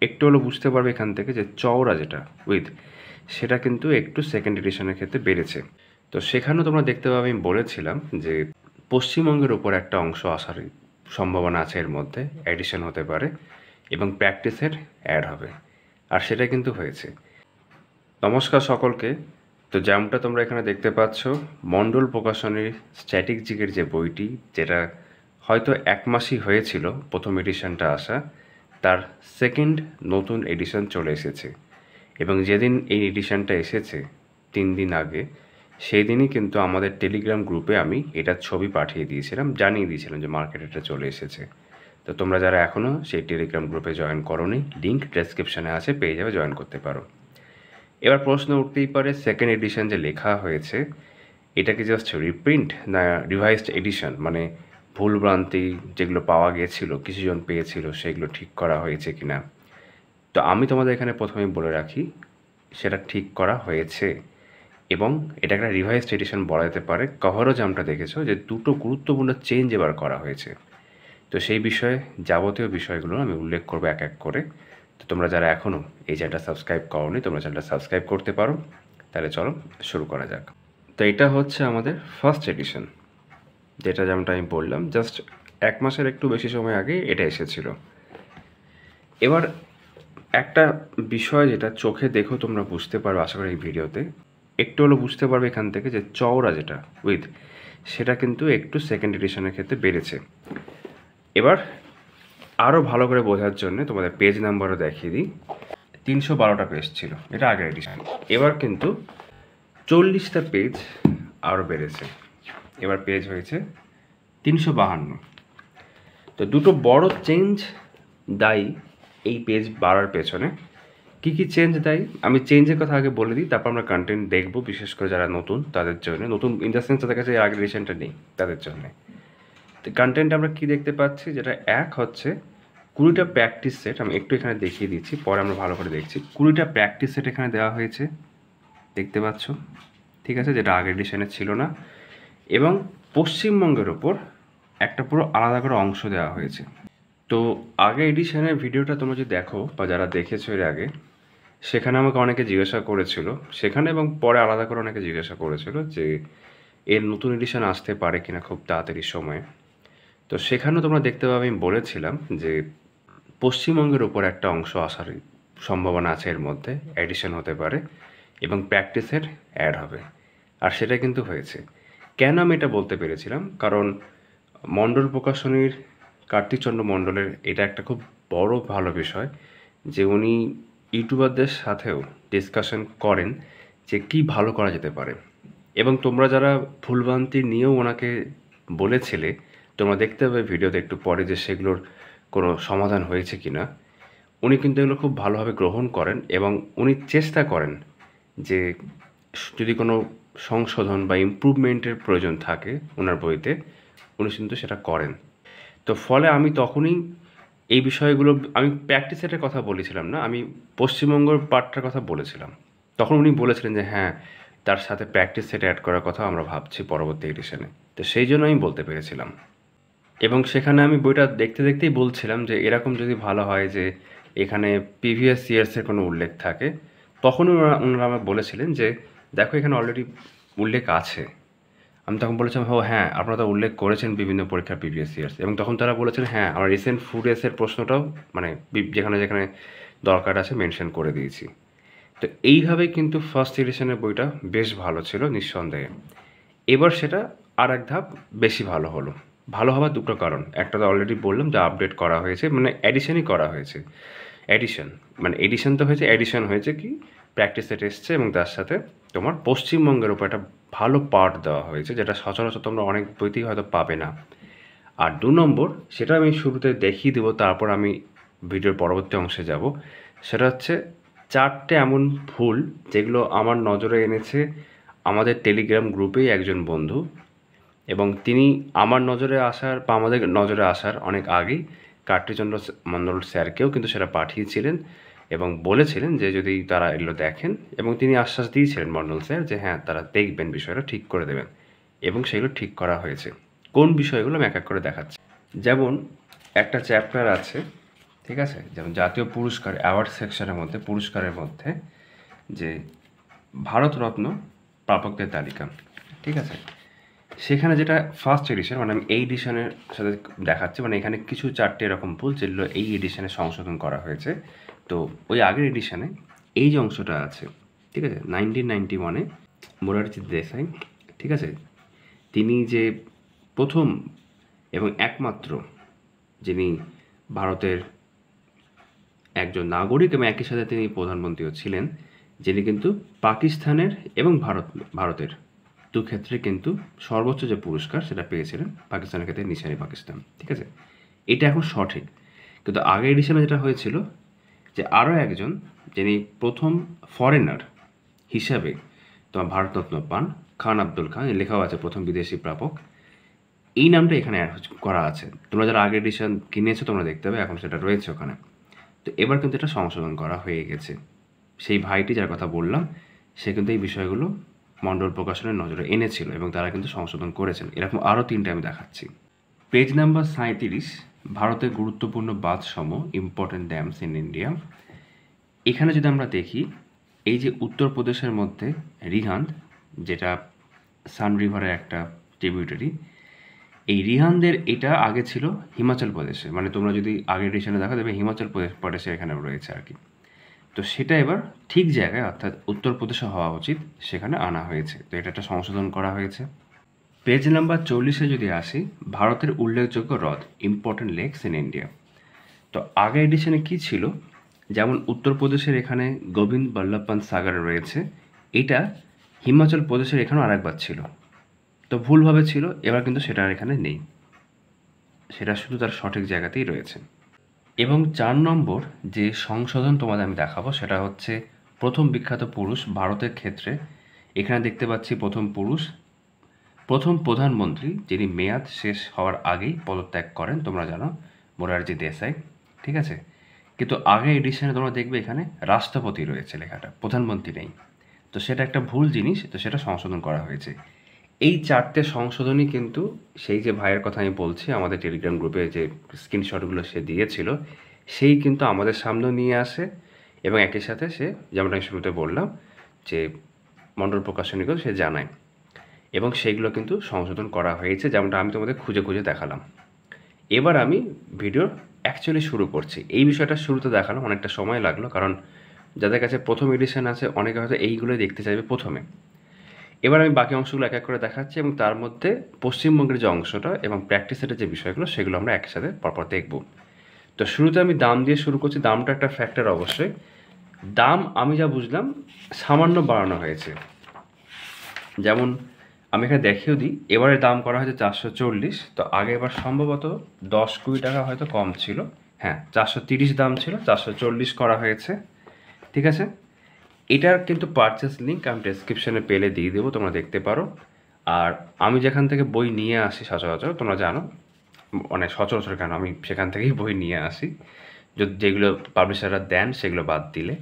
একটু হলেও বুঝতে পারবে এখান থেকে যে চওড়া যেটা উইথ সেটা কিন্তু একটু সেকেন্ড এডিশনের ক্ষেত্রে বেড়েছে। তো সেখানেও তোমরা দেখতে পাবে আমি বলেছিলাম যে পশ্চিমবঙ্গের ওপর একটা অংশ আসার সম্ভাবনা আছে, এর মধ্যে এডিশন হতে পারে এবং প্র্যাকটিসের অ্যাড হবে, আর সেটা কিন্তু হয়েছে। নমস্কার সকলকে। তো যেমনটা তোমরা এখানে দেখতে পাচ্ছ, মণ্ডল প্রকাশনীর স্ট্যাটিক জিকের যে বইটি, যেটা হয়তো 1 মাসই হয়েছিল প্রথম এডিশনটা আসা, তার সেকেন্ড নতুন এডিশন চলে এসেছে। এবং যেদিন এই এডিশনটা এসেছে 3 দিন আগে, সেই দিনই কিন্তু আমাদের টেলিগ্রাম গ্রুপে আমি এটার ছবি পাঠিয়ে দিয়েছিলাম, জানিয়ে দিয়েছিলাম যে মার্কেটে এটা চলে এসেছে। তো তোমরা যারা এখনও সেই টেলিগ্রাম গ্রুপে জয়েন করোনি, লিঙ্ক ডেসক্রিপশানে আছে, পেয়ে যাবে, জয়েন করতে পারো। এবার প্রশ্ন উঠতেই পারে, সেকেন্ড এডিশন যে লেখা হয়েছে এটা কি জাস্ট রিপ্রিন্ট না রিভাইজড এডিশন, মানে ভুলভ্রান্তি যেগুলো পাওয়া গিয়েছিল, কিছুজন পেয়েছিল, সেগুলো ঠিক করা হয়েছে কি না। তো আমি তোমাদের এখানে প্রথমেই বলে রাখি, সেটা ঠিক করা হয়েছে এবং এটা একটা রিভাইজড এডিশন বলা যেতে পারে। কভারও যেমনটা দেখেছো যে 2টো গুরুত্বপূর্ণ চেঞ্জ এবার করা হয়েছে। তো সেই বিষয়ে যাবতীয় বিষয়গুলো আমি উল্লেখ করবো এক এক করে। তো তোমরা যারা এখনও এই চ্যানেলটা সাবস্ক্রাইব করোনি, তোমরা চ্যানেলটা সাবস্ক্রাইব করতে পারো। তাহলে চলো শুরু করা যাক। তো এটা হচ্ছে আমাদের ফার্স্ট এডিশন, যেটা যেমনটা আমি বললাম জাস্ট 1 মাসের একটু বেশি সময় আগে এটা এসেছিল। এবার একটা বিষয় যেটা চোখে দেখো তোমরা বুঝতে পারবে আশা করি এই ভিডিওতে, একটু হলেও বুঝতে পারবে এখান থেকে যে চওড়া যেটা উইথ সেটা কিন্তু একটু সেকেন্ড এডিশনের ক্ষেত্রে বেড়েছে। এবার আরও ভালো করে বোঝার জন্য তোমাদের পেজ নাম্বারও দেখিয়ে দিই। 312টা পেজ ছিল এটা আগের এডিশন, এবার কিন্তু 40টা পেজ আরও বেড়েছে, এবার পেজ হয়েছে 352। তো দুটো বড় চেঞ্জ দায়ী এই পেজ বাড়ার পেছনে। কী কী চেঞ্জ দায়ী আমি চেঞ্জের কথা আগে বলে দিই, তারপর আমরা কন্টেন্ট দেখব, বিশেষ করে যারা নতুন তাদের জন্য, নতুন ইন দ্য সেন্স তাদের কাছে আগের এডিশনটা নেই তাদের জন্য। তো কন্টেন্ট আমরা কী দেখতে পাচ্ছি, যেটা এক হচ্ছে 20টা প্র্যাকটিস সেট, আমি একটু এখানে দেখিয়ে দিচ্ছি, পরে আমরা ভালো করে দেখছি। 20টা প্র্যাকটিস সেট এখানে দেওয়া হয়েছে, দেখতে পাচ্ছ, ঠিক আছে, যেটা আগের এডিশনে ছিল না। এবং পশ্চিমবঙ্গের ওপর একটা পুরো আলাদা করে অংশ দেওয়া হয়েছে। তো আগে এডিশনের ভিডিওটা তোমরা যদি দেখো বা যারা দেখেছো এর আগে, সেখানে আমাকে অনেকে জিজ্ঞাসা করেছিল, সেখানে এবং পরে আলাদা করে অনেকে জিজ্ঞাসা করেছিল যে এর নতুন এডিশন আসতে পারে কিনা খুব তাড়াতাড়ি সময়ে। তো সেখানেও তোমরা দেখতে পাবে আমি বলেছিলাম যে পশ্চিমবঙ্গের ওপর একটা অংশ আসার সম্ভাবনা আছে, এর মধ্যে এডিশন হতে পারে এবং প্র্যাকটিসের অ্যাড হবে, আর সেটা কিন্তু হয়েছে। কেন আমি এটা বলতে পেরেছিলাম, কারণ মণ্ডল প্রকাশনীর কার্তিকচন্দ্র মণ্ডলের এটা একটা খুব বড় ভালো বিষয় যে উনি ইউটিউবারদের সাথেও ডিসকাশন করেন যে কী ভালো করা যেতে পারে। এবং তোমরা যারা ভুলভ্রান্তি নিয়েও ওনাকে বলেছিলে, তোমরা দেখতে পাবে ভিডিওতে একটু পরে যে সেগুলোর কোনো সমাধান হয়েছে কি না। উনি কিন্তু এগুলো খুব ভালোভাবে গ্রহণ করেন এবং উনি চেষ্টা করেন যে যদি কোনো সংশোধন বা ইমপ্রুভমেন্টের প্রয়োজন থাকে ওনার বইতে, উনি কিন্তু সেটা করেন। তো ফলে আমি তখনই এই বিষয়গুলো, আমি প্র্যাকটিস সেটের কথা বলেছিলাম না, আমি পশ্চিমবঙ্গের পার্টটার কথা বলেছিলাম। তখন উনি বলেছিলেন যে হ্যাঁ, তার সাথে প্র্যাকটিস সেট অ্যাড করার কথা আমরা ভাবছি পরবর্তী এডিশনে। তো সেই জন্য আমি বলতে পেরেছিলাম। এবং সেখানে আমি বইটা দেখতে দেখতেই বলছিলাম যে এরকম যদি ভালো হয় যে এখানে প্রিভিয়াস ইয়ার্সের কোনো উল্লেখ থাকে, তখনই ওনারা আমাকে বলেছিলেন যে দেখো এখানে অলরেডি উল্লেখ আছে। আমি তখন বলেছিলাম ও হ্যাঁ, আপনারা তো উল্লেখ করেছেন বিভিন্ন পরীক্ষার প্রিভিয়াস ইয়ার্স, এবং তখন তারা বলেছেন হ্যাঁ, আমরা রিসেন্ট ফুড এসের প্রশ্নটাও মানে যেখানে যেখানে দরকার আছে মেনশন করে দিয়েছি। তো এইভাবেই কিন্তু ফার্স্ট এডিশনের বইটা বেশ ভালো ছিল নিঃসন্দেহে। এবার সেটা আর এক ধাপ বেশি ভালো হলো। ভালো হওয়ার দুটো কারণ, একটা তো অলরেডি বললাম যে আপডেট করা হয়েছে, মানে অ্যাডিশনই করা হয়েছে। এডিশন মানে এডিশন তো হয়েছে, এডিশন হয়েছে কি প্র্যাকটিস সেট এসছে এবং তার সাথে তোমার পশ্চিমবঙ্গের উপর একটা ভালো পার্ট দেওয়া হয়েছে, যেটা সচরাচর তোমরা অনেক বইতেই হয়তো পাবে না। আর 2 নম্বর, সেটা আমি শুরুতে দেখিয়ে দেবো, তারপর আমি ভিডিওর পরবর্তী অংশে যাব। সেটা হচ্ছে 4টে এমন ভুল যেগুলো আমার নজরে এনেছে আমাদের টেলিগ্রাম গ্রুপেই একজন বন্ধু, এবং তিনি আমার নজরে আসার বা আমাদের নজরে আসার অনেক আগেই কার্তিকচন্দ্র মণ্ডল স্যারকেও কিন্তু সেটা পাঠিয়েছিলেন এবং বলেছিলেন যে যদি তারা এগুলো দেখেন, এবং তিনি আশ্বাস দিয়েছিলেন মণ্ডল স্যার যে হ্যাঁ তারা দেখবেন, বিষয়টা ঠিক করে দেবেন, এবং সেগুলো ঠিক করা হয়েছে। কোন বিষয়গুলো আমি এক এক করে দেখাচ্ছি। যেমন একটা চ্যাপ্টার আছে, ঠিক আছে? যেমন জাতীয় পুরস্কার অ্যাওয়ার্ড সেকশনের মধ্যে পুরস্কারের মধ্যে যে ভারতরত্ন প্রাপকদের তালিকা, ঠিক আছে? সেখানে যেটা ফার্স্ট এডিশন, মানে আমি এই এডিশনের সাথে দেখাচ্ছি, মানে এখানে কিছু 4টে এরকম ভুল যেগুলো এই এডিশনে সংশোধন করা হয়েছে। তো ওই আগের এডিশনে এই যে অংশটা আছে, ঠিক আছে, 1991-এ মোরারজি দেসাই, ঠিক আছে, তিনি যে প্রথম এবং একমাত্র যিনি ভারতের একজন নাগরিক এবং একই সাথে তিনি প্রধানমন্ত্রীও ছিলেন, যিনি কিন্তু পাকিস্তানের এবং ভারতের দু ক্ষেত্রে কিন্তু সর্বোচ্চ যে পুরস্কার সেটা পেয়েছিলেন, পাকিস্তানের ক্ষেত্রে নিশানি পাকিস্তান, ঠিক আছে? এটা এখন সঠিক। কিন্তু আগের এডিশনে যেটা হয়েছিল যে আরও একজন যিনি প্রথম ফরেনার হিসাবে তোমার ভারতরত্ন পান, খান আব্দুল খান, লেখাও আছে প্রথম বিদেশি প্রাপক, এই নামটা এখানে অ্যাড করা আছে। তোমরা যারা আগের এডিশন কিনেছো তোমরা দেখতে পাবে এখন সেটা রয়েছে ওখানে। তো এবার কিন্তু এটা সংশোধন করা হয়ে গেছে। সেই ভাইটি যার কথা বললাম সে কিন্তু এই বিষয়গুলো মণ্ডল প্রকাশনের নজরে এনেছিল এবং তারা কিন্তু সংশোধন করেছেন। এরকম আরও 3টে আমি দেখাচ্ছি। পেজ নাম্বার 37, ভারতের গুরুত্বপূর্ণ বাঁধসমূহ, ইম্পর্টেন্ট ড্যামস ইন ইন্ডিয়া। এখানে যদি আমরা দেখি এই যে উত্তরপ্রদেশের মধ্যে রিহান্দ, যেটা সান রিভারের একটা ট্রিবিউটারি, এই রিহান্দের এটা আগে ছিল হিমাচল প্রদেশে, মানে তোমরা যদি আগের এডিশনে দেখো দেবে হিমাচল প্রদেশে এখানে রয়েছে আর কি। তো সেটা এবার ঠিক জায়গায় অর্থাৎ উত্তরপ্রদেশে হওয়া উচিত, সেখানে আনা হয়েছে। তো এটা একটা সংশোধন করা হয়েছে। পেজ নাম্বার 40-এ যদি আসি, ভারতের উল্লেখযোগ্য হ্রদ, ইম্পর্টেন্ট লেকস ইন ইন্ডিয়া। তো আগের এডিশনে কি ছিল, যেমন উত্তরপ্রদেশের এখানে গোবিন্দ বল্লভ পান্ত সাগর রয়েছে, এটা হিমাচল প্রদেশের এখানেও আরেকবার ছিল, তো ভুলভাবে ছিল, এবার কিন্তু সেটা আর এখানে নেই, সেটা শুধু তার সঠিক জায়গাতেই রয়েছে। এবং 4 নম্বর যে সংশোধন তোমাদের আমি দেখাবো সেটা হচ্ছে প্রথম বিখ্যাত পুরুষ ভারতের ক্ষেত্রে। এখানে দেখতে পাচ্ছি প্রথম প্রধানমন্ত্রী যিনি মেয়াদ শেষ হওয়ার আগেই পদত্যাগ করেন, তোমরা জানো, মোরারজি দেসাই, ঠিক আছে? কিন্তু আগের এডিশনে তোমরা দেখবে এখানে রাষ্ট্রপতি রয়েছে লেখাটা, প্রধানমন্ত্রী নেই। তো সেটা একটা ভুল জিনিস, তো সেটা সংশোধন করা হয়েছে। এই 4টে সংশোধনই কিন্তু সেই যে ভাইয়ের কথা আমি বলছি, আমাদের টেলিগ্রাম গ্রুপে যে স্ক্রিনশটগুলো সে দিয়েছিল, সেই কিন্তু আমাদের সামনেও নিয়ে আসে এবং একই সাথে সে, যেমন আমি শুরুতে বললাম, যে মণ্ডল প্রকাশনীকেও সে জানায় এবং সেগুলো কিন্তু সংশোধন করা হয়েছে, যেমনটা আমি তোমাদের খুঁজে খুঁজে দেখালাম। এবার আমি ভিডিও অ্যাকচুয়ালি শুরু করছি। এই বিষয়টা শুরুতে দেখালাম, অনেকটা সময় লাগলো, কারণ যাদের কাছে প্রথম এডিশন আছে অনেকে হয়তো এইগুলোই দেখতে চাইবে প্রথমে। এবার আমি বাকি অংশগুলো এক এক করে দেখাচ্ছি এবং তার মধ্যে পশ্চিমবঙ্গের যে অংশটা এবং প্র্যাকটিস সেটের যে বিষয়গুলো সেগুলো আমরা একসাথে পরপর দেখব। তো শুরুতে আমি দাম দিয়ে শুরু করছি। দামটা একটা ফ্যাক্টর অবশ্যই। দাম আমি যা বুঝলাম সামান্য বাড়ানো হয়েছে। যেমন আমি এখানে দেখিয়েও দিই, এবারে দাম করা হয়েছে 440। তো আগে এবার সম্ভবত 10-20 টাকা হয়তো কম ছিল। হ্যাঁ, 430 দাম ছিল, 440 করা হয়েছে, ঠিক আছে? এটার কিন্তু পারচেস লিঙ্ক আমি ডেসক্রিপশনে পেলে দিয়ে দেবো, তোমরা দেখতে পারো। আর আমি যেখান থেকে বই নিয়ে আসি সচরাচর, তোমরা জানো, মানে সচরাচর কেন, আমি সেখান থেকেই বই নিয়ে আসি, যেগুলো পাবলিশাররা দেন সেগুলো বাদ দিলে,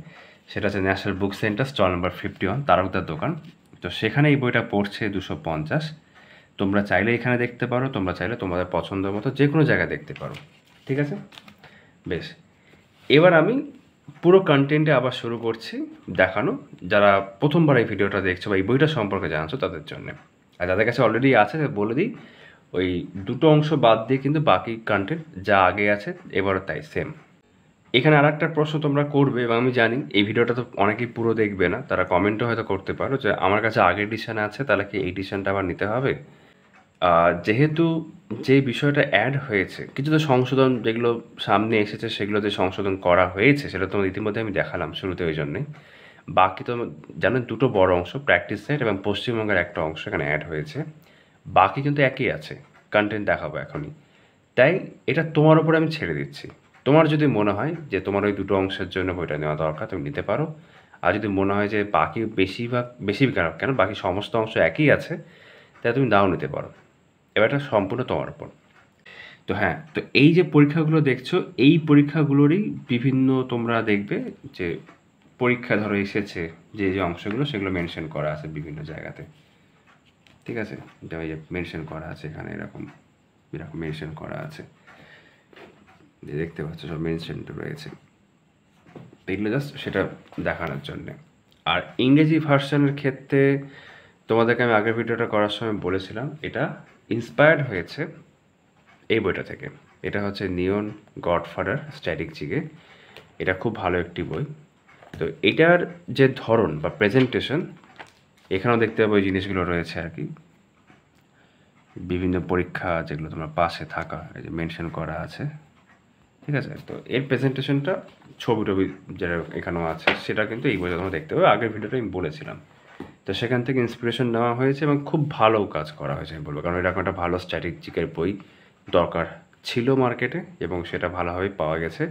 সেটা হচ্ছে national book centre, stall number 51, তারকদার দোকান। তো সেখানে এই বইটা পড়ছে 250। তোমরা চাইলে এখানে দেখতে পারো, তোমরা চাইলে তোমাদের পছন্দ মতো যে কোনো জায়গায় দেখতে পারো, ঠিক আছে? বেশ, এবার আমি পুরো কন্টেন্টে আবার শুরু করছি দেখানো, যারা প্রথমবার এই ভিডিওটা দেখছো বা এই বইটা সম্পর্কে জানছো তাদের জন্য। আর যাদের কাছে অলরেডি আছে বলে দিই, ওই 2টো অংশ বাদ দিয়ে কিন্তু বাকি কন্টেন্ট যা আগে আছে এবারও তাই সেম। এখানে আর একটা প্রশ্ন তোমরা করবে এবং আমি জানি এই ভিডিওটা তো অনেকেই পুরো দেখবে না, তারা কমেন্টও হয়তো করতে পারো যে আমার কাছে আগের এডিশন আছে, তাহলে কি এই এডিশনটা আবার নিতে হবে? যেহেতু যে বিষয়টা অ্যাড হয়েছে, কিছু তো সংশোধন যেগুলো সামনে এসেছে সেগুলো যে সংশোধন করা হয়েছে সেটা তো ইতিমধ্যে আমি দেখালাম শুরুতে, ওই জন্যে। বাকি তো জানেন 2টো বড় অংশ, প্র্যাকটিস সেট এবং পশ্চিমবঙ্গের একটা অংশ এখানে অ্যাড হয়েছে, বাকি কিন্তু একই আছে। কন্টেন্ট দেখাবো এখনই, তাই এটা তোমার উপরে আমি ছেড়ে দিচ্ছি। তোমার যদি মনে হয় যে তোমার ওই 2টো অংশের জন্য বইটা নেওয়া দরকার, তুমি নিতে পারো। আর যদি মনে হয় যে বাকি বেশি কেন বাকি সমস্ত অংশ একই আছে, তাই তুমি নাও নিতে পারো। এবার এটা সম্পূর্ণ তোমার উপর। তো হ্যাঁ, তো এই যে পরীক্ষাগুলো দেখছো, এই পরীক্ষাগুলোরই বিভিন্ন তোমরা দেখবে যে পরীক্ষা ধরো এসেছে, যে যে অংশগুলো সেগুলো মেনশন করা আছে বিভিন্ন জায়গাতে, ঠিক আছে? এটা ওই যে মেনশন করা আছে এখানে, এরকম এরকম মেনশন করা আছে। যে দেখতে পাচ্ছ সব মেনশন রয়েছে, এগুলো জাস্ট সেটা দেখানোর জন্যে। আর ইংরেজি ভার্সনের ক্ষেত্রে তোমাদেরকে আমি আগের ভিডিওটা করার সময় বলেছিলাম এটা ইন্সপায়ার্ড হয়েছে এই বইটা থেকে। এটা হচ্ছে নিয়ন গডফাদার স্ট্র্যাটেজিকে, এটা খুব ভালো একটি বই। তো এটার যে ধরন বা প্রেজেন্টেশন, এখানেও দেখতে পাবো এই জিনিসগুলো রয়েছে আর কি, বিভিন্ন পরীক্ষা যেগুলো তোমরা পাশে থাকা এই যে মেনশন করা আছে, ঠিক আছে। তো এর প্রেজেন্টেশনটা ছবি টবি যেটা এখানেও আছে সেটা কিন্তু এই বইটা তোমরা দেখতে পাবে, আগের ভিডিওটা আমি বলেছিলাম। তো সেখান থেকে ইন্সপিরেশন নেওয়া হয়েছে এবং খুব ভালো কাজ করা হয়েছে আমি বলবো, কারণ এরকম একটা ভালো স্ট্র্যাটেজিকের বই দরকার ছিল মার্কেটে এবং সেটা ভালোভাবে পাওয়া গেছে।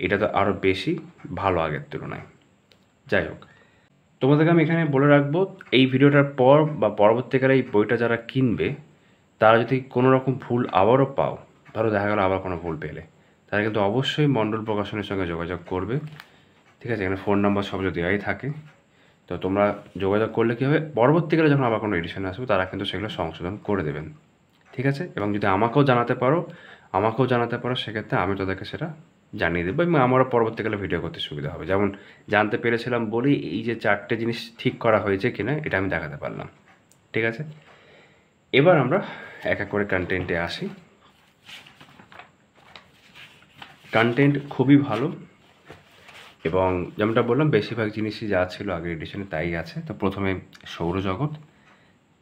এটা তো আরও বেশি ভালো আগের তুলনায়। যাই হোক, তোমাদেরকে আমি এখানে বলে রাখবো, এই ভিডিওটার পর বা পরবর্তীকালে এই বইটা যারা কিনবে তারা যদি কোনো রকম ভুল আবারও পাও, ধরো দেখা গেলো আবার কোনো ভুল পেলে, তারা কিন্তু অবশ্যই মণ্ডল প্রকাশনের সঙ্গে যোগাযোগ করবে, ঠিক আছে। এখানে ফোন নাম্বার সব দেওয়াই থাকে। তো তোমরা যোগাযোগ করলে কী হবে, পরবর্তীকালে যখন আবার কোনো এডিশন আসবে তারা কিন্তু সেগুলো সংশোধন করে দেবেন, ঠিক আছে। এবং যদি আমাকেও জানাতে পারো সেক্ষেত্রে আমি তাদেরকে সেটা জানিয়ে দেবো এবং আমারও পরবর্তীকালে ভিডিও করতে সুবিধা হবে। যেমন জানতে পেরেছিলাম বলেই এই যে 4টে জিনিস ঠিক করা হয়েছে কিনা এটা আমি দেখাতে পারলাম, ঠিক আছে। এবার আমরা এক এক করে কন্টেন্টে আসি। কন্টেন্ট খুবই ভালো এবং যেমনটা বললাম বেশিরভাগ জিনিসই যা ছিল আগের এডিশনে তাই আছে। তো প্রথমে সৌরজগৎ,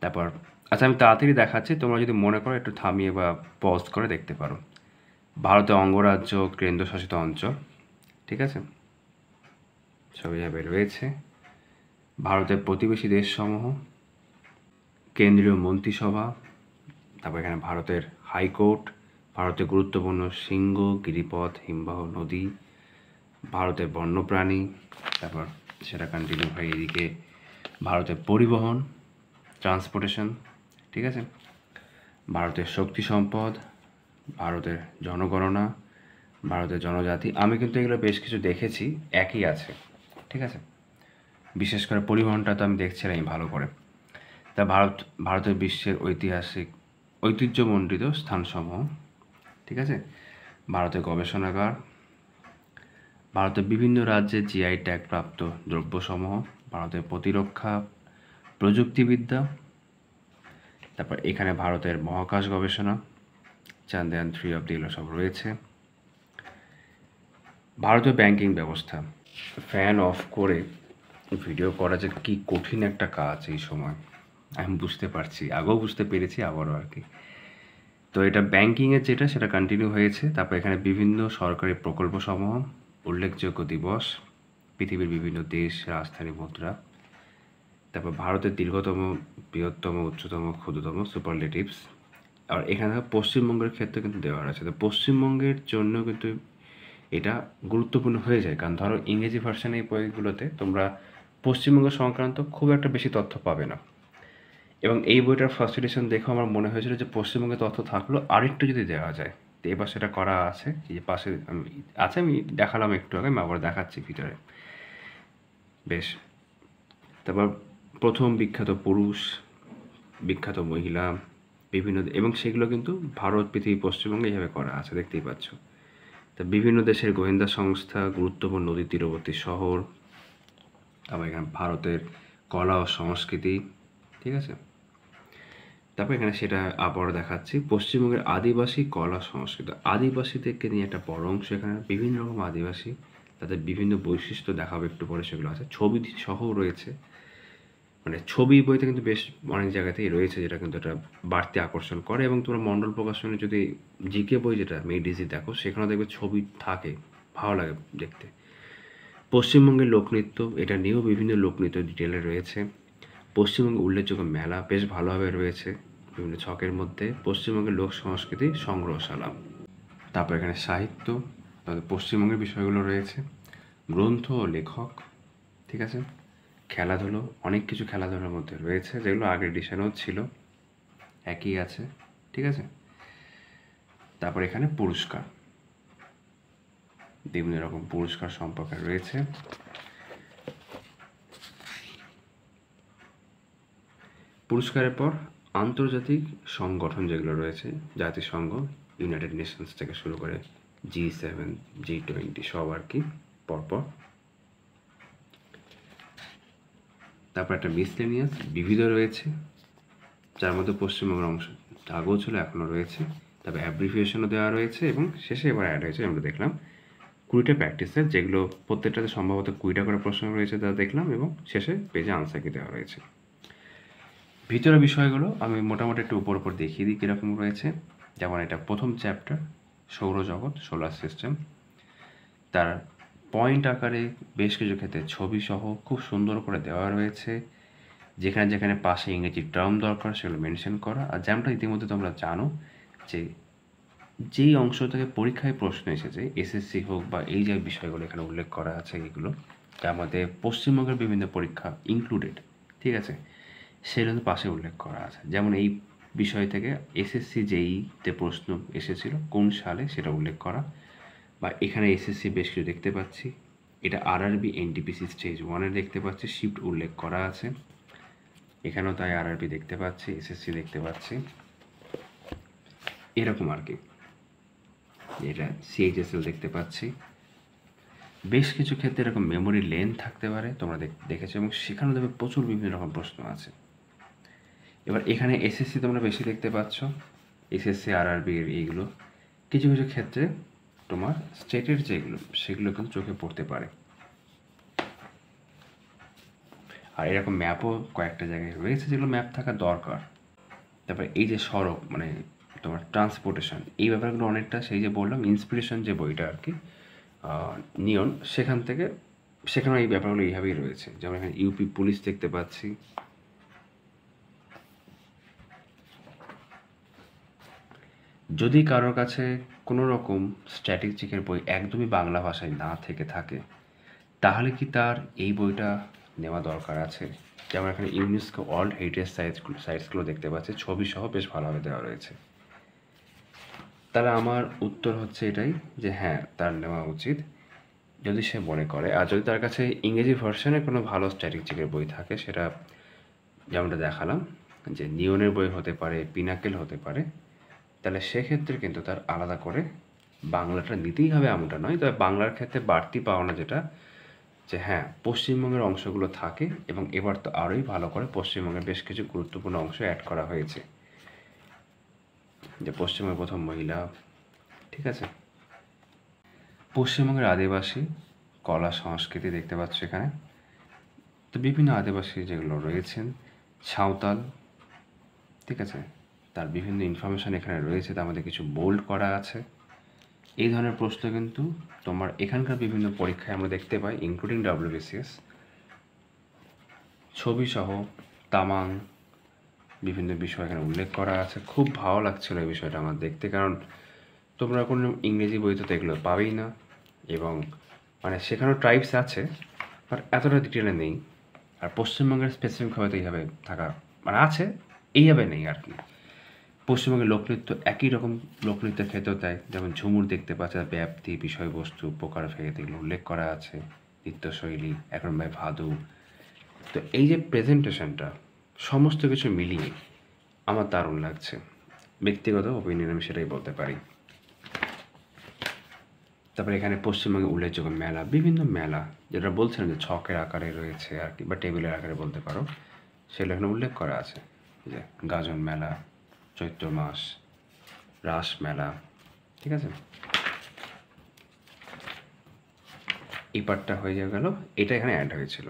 তারপর আচ্ছা আমি তাড়াতাড়ি দেখাচ্ছি, তোমরা যদি মনে করো একটু থামিয়ে বা পজ করে দেখতে পারো। ভারতের অঙ্গরাজ্য কেন্দ্রশাসিত অঞ্চল, ঠিক আছে, সবই ভাবে রয়েছে। ভারতের প্রতিবেশী দেশসমূহ, কেন্দ্রীয় মন্ত্রিসভা, তারপর এখানে ভারতের হাইকোর্ট, ভারতের গুরুত্বপূর্ণ শৃঙ্গ, গিরিপথ, হিমবাহ, নদী, ভারতের বন্যপ্রাণী, তারপর সেটা কন্টিনিউ হয় এদিকে ভারতের পরিবহন, ট্রান্সপোর্টেশন, ঠিক আছে, ভারতের শক্তি সম্পদ, ভারতের জনগণনা, ভারতের জনজাতি। আমি কিন্তু এগুলো বেশ কিছু দেখেছি, একই আছে, ঠিক আছে। বিশেষ করে পরিবহনটা তো আমি দেখছিলাম ভালো করে। তা ভারতের বিশ্বের ঐতিহ্যমণ্ডিত স্থানসমূহ, ঠিক আছে, ভারতের গবেষণাগার, ভারতের বিভিন্ন রাজ্যে জিআই ট্যাগ প্রাপ্ত দ্রব্যসমূহ, ভারতের প্রতিরক্ষা প্রযুক্তিবিদ্যা, তারপর এখানে ভারতের মহাকাশ গবেষণা, চান্দ্রয়ান 3 অব্দি এগুলো সব রয়েছে। ভারতীয় ব্যাংকিং ব্যবস্থা, ফ্যান অফ করে ভিডিও করা যে কী কঠিন একটা কাজ এই সময় আমি বুঝতে পারছি, আগেও বুঝতে পেরেছি আবারও আর কি। তো এটা ব্যাংকিংয়ের যেটা সেটা কন্টিনিউ হয়েছে। তারপর এখানে বিভিন্ন সরকারি প্রকল্পসমূহ, উল্লেখযোগ্য দিবস, পৃথিবীর বিভিন্ন দেশ, রাজধানী, মুদ্রা, তারপর ভারতের দীর্ঘতম, বৃহত্তম, উচ্চতম, ক্ষুদ্রতম, সুপারলেটিভস। আর এখানে পশ্চিমবঙ্গের ক্ষেত্রে কিন্তু দেওয়া আছে। তো পশ্চিমবঙ্গের জন্য কিন্তু এটা গুরুত্বপূর্ণ হয়ে যায়, কারণ ধরো ইংরেজি ভার্সান এই বইগুলোতে তোমরা পশ্চিমবঙ্গ সংক্রান্ত খুব একটা বেশি তথ্য পাবে না। এবং এই বইটার ফার্স্ট এডিশন দেখে আমার মনে হয়েছিল যে পশ্চিমবঙ্গে তথ্য থাকলেও আরেকটু যদি দেওয়া যায়। তো এবার সেটা করা আছে, এই যে পাশে আছে, আমি দেখালাম একটু আগে, আমি আবার দেখাচ্ছি ভিতরে। বেশ, তারপর প্রথম বিখ্যাত পুরুষ, বিখ্যাত মহিলা, বিভিন্ন এবং সেগুলো কিন্তু ভারত, পৃথিবী, পশ্চিমবঙ্গে এইভাবে করা আছে, দেখতেই পাচ্ছ। তা বিভিন্ন দেশের গোয়েন্দা সংস্থা, গুরুত্বপূর্ণ নদী তীরবর্তী শহর, আবার এখানে ভারতের কলা ও সংস্কৃতি, ঠিক আছে। তারপর এখানে সেটা আবার দেখাচ্ছি, পশ্চিমবঙ্গের আদিবাসী কলা সংস্কৃতি, আদিবাসীদেরকে নিয়ে একটা বড় অংশ, এখানে বিভিন্ন রকম আদিবাসী, তাদের বিভিন্ন বৈশিষ্ট্য দেখাবো একটু পরে, সেগুলো আছে, ছবি সহ রয়েছে। মানে ছবি বইতে কিন্তু বেশ অনেক জায়গাতেই রয়েছে, যেটা কিন্তু একটা বাড়তি আকর্ষণ করে। এবং তোমরা মণ্ডল প্রকাশনে যদি জিকে বই যেটা মেডিজি দেখো, সেখানেও দেখবে ছবি থাকে, ভালো লাগে দেখতে। পশ্চিমবঙ্গের লোকনৃত্য, এটা নিয়েও বিভিন্ন লোকনৃত্য ডিটেলে রয়েছে। পশ্চিমবঙ্গের উল্লেখযোগ্য মেলা বেশ ভালোভাবে রয়েছে বিভিন্ন ছকের মধ্যে। পশ্চিমবঙ্গের লোক সংস্কৃতি সংগ্রহশালা, তারপর এখানে সাহিত্য, তাদের পশ্চিমবঙ্গের বিষয়গুলো রয়েছে, গ্রন্থ ও লেখক, ঠিক আছে। খেলাধুলো, অনেক কিছু খেলাধুলোর মধ্যে রয়েছে যেগুলো আগের এডিশনেও ছিল, একই আছে, ঠিক আছে। তারপর এখানে পুরস্কার, বিভিন্ন রকম পুরস্কার সম্পর্কে রয়েছে। পুরস্কারের পর আন্তর্জাতিক সংগঠন যেগুলো রয়েছে, জাতিসংঘ, ইউনাইটেড নেশনস থেকে শুরু করে G7, G20 সব আর কি পরপর। তারপর একটা মিসলেনিয়াস বিবিধ রয়েছে, যার মধ্যে পশ্চিমবঙ্গের অংশ আগেও ছিল, এখনও রয়েছে। তারপর অ্যাব্রিভিয়েশনও দেওয়া রয়েছে এবং শেষে এবার অ্যাড হয়েছে, আমরা দেখলাম 20টা প্র্যাকটিসের, যেগুলো প্রত্যেকটাতে সম্ভবত 20টা করে প্রশ্ন রয়েছে তা দেখলাম, এবং শেষে পেজে আনসার কি দেওয়া রয়েছে। ভিতরের বিষয়গুলো আমি মোটামুটি একটু উপর উপর দেখিয়ে দিই কীরকম রয়েছে। যেমন এটা প্রথম চ্যাপ্টার, সৌরজগৎ, সোলার সিস্টেম। তার পয়েন্ট আকারে বেশ কিছু ক্ষেত্রে ছবি সহ খুব সুন্দর করে দেওয়া রয়েছে, যেখানে যেখানে পাশে ইংরেজি টার্ম দরকার সেগুলো মেনশন করা। আর যেমনটা ইতিমধ্যে তোমরা জানো যে যেই অংশ থেকে পরীক্ষায় প্রশ্ন এসেছে, এসএসসি হোক বা এই যে বিষয়গুলো এখানে উল্লেখ করা আছে, এগুলো তার মধ্যে পশ্চিমবঙ্গের বিভিন্ন পরীক্ষা ইনক্লুডেড, ঠিক আছে, সেগুলো পাশে উল্লেখ করা আছে। যেমন এই বিষয় থেকে এসএসসি যেইতে প্রশ্ন এসেছিল কোন সালে সেটা উল্লেখ করা, বা এখানে এসএসসি বেশ কিছু দেখতে পাচ্ছি। এটা আরআরবি এনটিপিসি স্টেজ 1-এর দেখতে পাচ্ছি, শিফট উল্লেখ করা আছে। এখানেও তাই আরআরবি দেখতে পাচ্ছি, এসএসসি দেখতে পাচ্ছি, এরকম আর কি। এটা সিএইচএসএল দেখতে পাচ্ছি। বেশ কিছু ক্ষেত্রে এরকম মেমোরি লেন থাকতে পারে, তোমরা দেখেছো, এবং সেখানেও দেখবে প্রচুর বিভিন্ন রকম প্রশ্ন আছে। এবার এখানে এসএসসি তোমরা বেশি দেখতে পাচ্ছ, এসএসসি আরআরবির এইগুলো। কিছু কিছু ক্ষেত্রে তোমার স্টেটের যেগুলো সেগুলো কিন্তু চোখে পড়তে পারে। আর এরকম ম্যাপও কয়েকটা জায়গায় রয়েছে যেগুলো ম্যাপ থাকা দরকার। তারপরে এই যে সড়ক, মানে তোমার ট্রান্সপোর্টেশন, এই ব্যাপারগুলো অনেকটা সেই যে বললাম ইন্সপিরেশন যে বইটা আর কি, নিয়ন, সেখান থেকে সেখানেও এই ব্যাপারগুলো এইভাবেই রয়েছে। যেমন এখানে ইউপি পুলিশ দেখতে পাচ্ছি। যদি কারোর কাছে কোনো রকম স্ট্র্যাটেজিকের বই একদমই বাংলা ভাষায় না থেকে থাকে, তাহলে কি তার এই বইটা নেওয়া দরকার আছে? যেমন এখানে ইউনেস্কো ওয়ার্ল্ড হেরিটেজ সাইটসগুলো দেখতে পাচ্ছি, ছবি সহ বেশ ভালোভাবে দেওয়া রয়েছে। তাহলে আমার উত্তর হচ্ছে এটাই যে হ্যাঁ, তার নেওয়া উচিত যদি সে মনে করে। আর যদি তার কাছে ইংরেজি ভার্সনে কোনো ভালো স্ট্র্যাটেজিকের বই থাকে, সেটা যেমনটা দেখালাম যে নিয়নের বই হতে পারে, পিনাকেল হতে পারে, তাহলে সেক্ষেত্রে কিন্তু তার আলাদা করে বাংলাটা নিতেই হবে এমনটা নয়। তবে বাংলার ক্ষেত্রে বাড়তি পাওনা যেটা, যে হ্যাঁ পশ্চিমবঙ্গের অংশগুলো থাকে, এবং এবার তো আরোই ভালো করে পশ্চিমবঙ্গের বেশ কিছু গুরুত্বপূর্ণ অংশ অ্যাড করা হয়েছে, যে পশ্চিমবঙ্গের প্রথম মহিলা, ঠিক আছে, পশ্চিমবঙ্গের আদিবাসী কলা সংস্কৃতি দেখতে পাচ্ছ এখানে। তো বিভিন্ন আদিবাসী যেগুলো রয়েছেন, সাঁওতাল, ঠিক আছে, তার বিভিন্ন ইনফরমেশান এখানে রয়েছে, তার মধ্যে কিছু বোল্ড করা আছে। এই ধরনের প্রশ্ন কিন্তু তোমার এখানকার বিভিন্ন পরীক্ষায় আমরা দেখতে পাই, ইনক্লুডিং WBCS। ছবি সহ তামাং বিভিন্ন বিষয় এখানে উল্লেখ করা আছে। খুব ভালো লাগছিল এই বিষয়টা আমার দেখতে, কারণ তোমরা কোনো ইংরেজি বইতে তো এগুলো পাবেই না, এবং মানে সেখানেও ট্রাইবস আছে বাট এতটা ডিটেলে নেই। আর পশ্চিমবঙ্গের স্পেসিফিকভাবে তো এইভাবে থাকা মানে আছে, এইভাবে নেই আর কি। পশ্চিমবঙ্গের লোকনৃত্য একই রকম লোকনৃত্যের ক্ষেত্রেও তাই, যেমন ঝুমুর দেখতে পাচ্ছে, ব্যাপ্তি, বিষয়বস্তু, প্রকার ভেদ এগুলো উল্লেখ করা আছে, নৃত্যশৈলী, এখন ভাই ভাদু। তো এই যে প্রেজেন্টেশনটা সমস্ত কিছু মিলিয়ে আমার দারুণ লাগছে, ব্যক্তিগত ওপিনিয়ন আমি সেটাই বলতে পারি। তারপরে এখানে পশ্চিমবঙ্গে উল্লেখযোগ্য মেলা, বিভিন্ন মেলা যেটা বলছিলাম যে ছকের আকারে রয়েছে আর কি, বা টেবিলের আকারে বলতে পারো, সেগুলো এখানে উল্লেখ করা আছে, যে গাজন মেলা, চৈত্র মাস, রাস মেলা, ঠিক আছে। এই পার্টটা হয়ে যাওয়া গেল, এটা এখানে অ্যাড হয়েছিল।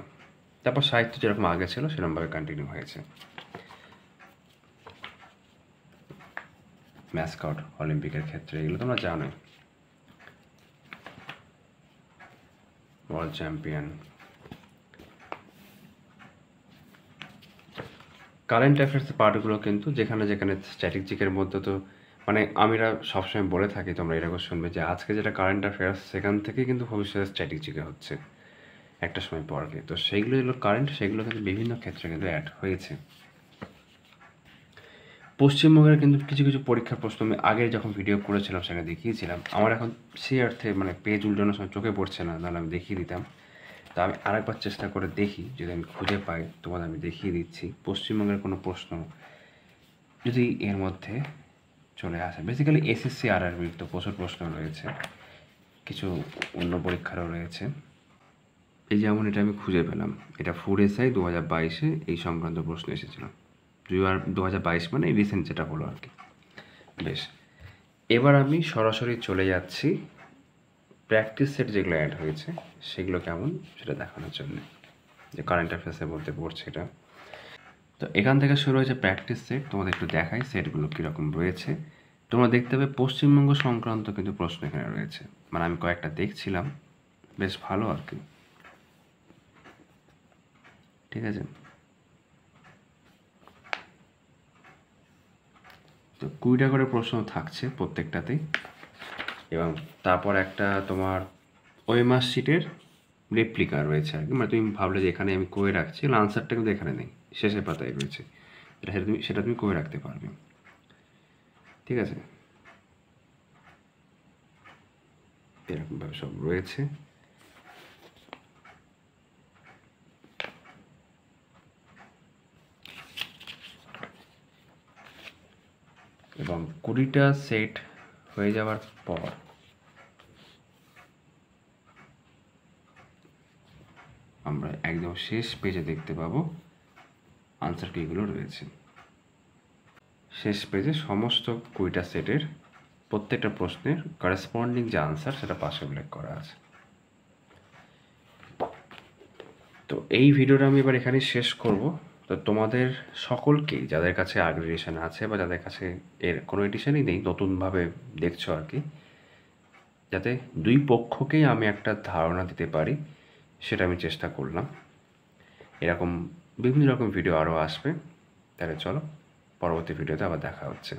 তারপর সাহিত্য যেরকম আগে ছিল সেরকমভাবে কন্টিনিউ হয়েছে। ম্যাসকট অলিম্পিকের ক্ষেত্রে এগুলো তোমরা জানোই, ওয়ার্ল্ড চ্যাম্পিয়ন। কারেন্ট অ্যাফেয়ার্সের পার্টগুলো কিন্তু যেখানে যেখানে স্ট্র্যাটেজিকের মধ্যে, তো মানে আমরা সবসময় বলে থাকি, তোমরা এরকম শুনবে যে আজকে যেটা কারেন্ট অ্যাফেয়ার্স সেখান থেকে কিন্তু ভবিষ্যতে স্ট্র্যাটেজিকে হচ্ছে একটা সময় পরকে। তো সেইগুলো যেগুলো কারেন্ট, সেগুলো কিন্তু বিভিন্ন ক্ষেত্রে কিন্তু অ্যাড হয়েছে। পশ্চিমবঙ্গের কিন্তু কিছু কিছু পরীক্ষার প্রশ্ন আমি আগে যখন ভিডিও করেছিলাম সেখানে দেখিয়েছিলাম, আমার এখন সেই অর্থে মানে পেজ উল্টানোর সময় চোখে পড়ছে না, নাহলে আমি দেখিয়ে দিতাম। তা আমি আরেকবার চেষ্টা করে দেখি, যদি আমি খুঁজে পাই তোমাদের আমি দেখিয়ে দিচ্ছি পশ্চিমবঙ্গের কোনো প্রশ্ন যদি এর মধ্যে চলে আসে। বেসিক্যালি এসএসসি আরআরবির তো প্রচুর প্রশ্ন রয়েছে, কিছু অন্য পরীক্ষারও রয়েছে। এই যেমন এটা আমি খুঁজে পেলাম, এটা ফুড এসআই 2022-এ এই সংক্রান্ত প্রশ্ন এসেছিল। 2022 মানে রিসেন্ট যেটা হলো আর কি। বেশ, এবার আমি সরাসরি চলে যাচ্ছি প্র্যাকটিস সেট যেগুলো অ্যাড হয়েছে সেগুলো কেমন সেটা দেখানোর জন্য, যে কারেন্ট অ্যাফেয়ার্সের মধ্যে পড়ছে এটা। তো এখান থেকে শুরু হয়েছে প্র্যাকটিস সেট। তোমাদের একটু দেখাই সেটগুলো কীরকম রয়েছে। তোমরা দেখতে পাবে পশ্চিমবঙ্গ সংক্রান্ত কিন্তু প্রশ্ন এখানে রয়েছে, মানে আমি কয়েকটা দেখছিলাম, বেশ ভালো আর কি। ঠিক আছে, তো 20টা করে প্রশ্ন থাকছে প্রত্যেকটাতেই, এবং তারপর একটা তোমার ওএমআর শিটের রেপ্লিকা রয়েছে আর কি। মানে তুমি ভাবলে যে এখানে আমি করে রাখছি, আনসারটা কিন্তু এখানে নেই, শেষের পাতায় রয়েছে, সেটা তুমি করে রাখতে পারবে। ঠিক আছে, এরকমভাবে সব রয়েছে। এবং 20টা সেট হয়ে যাওয়ার পর আমরা একদম শেষ পেজে দেখতে পাবো আনসার কিগুলো রয়েছে। শেষ পেজে সমস্ত 20টা সেটের প্রত্যেকটা প্রশ্নের করেসপন্ডিং যে আনসার সেটা পাশে উল্লেখ করা আছে। তো এই ভিডিওটা আমি এবার এখানেই শেষ করব। তো তোমাদের সকলকেই, যাদের কাছে আগের এডিশন আছে বা যাদের কাছে এর কোনো এডিশনই নেই, নতুনভাবে দেখছো আর কি, যাতে দুই পক্ষকেই আমি একটা ধারণা দিতে পারি সেটা আমি চেষ্টা করলাম। এরকম বিভিন্ন রকম ভিডিও আরও আসবে। তাহলে চলো, পরবর্তী ভিডিওতে আবার দেখা হচ্ছে।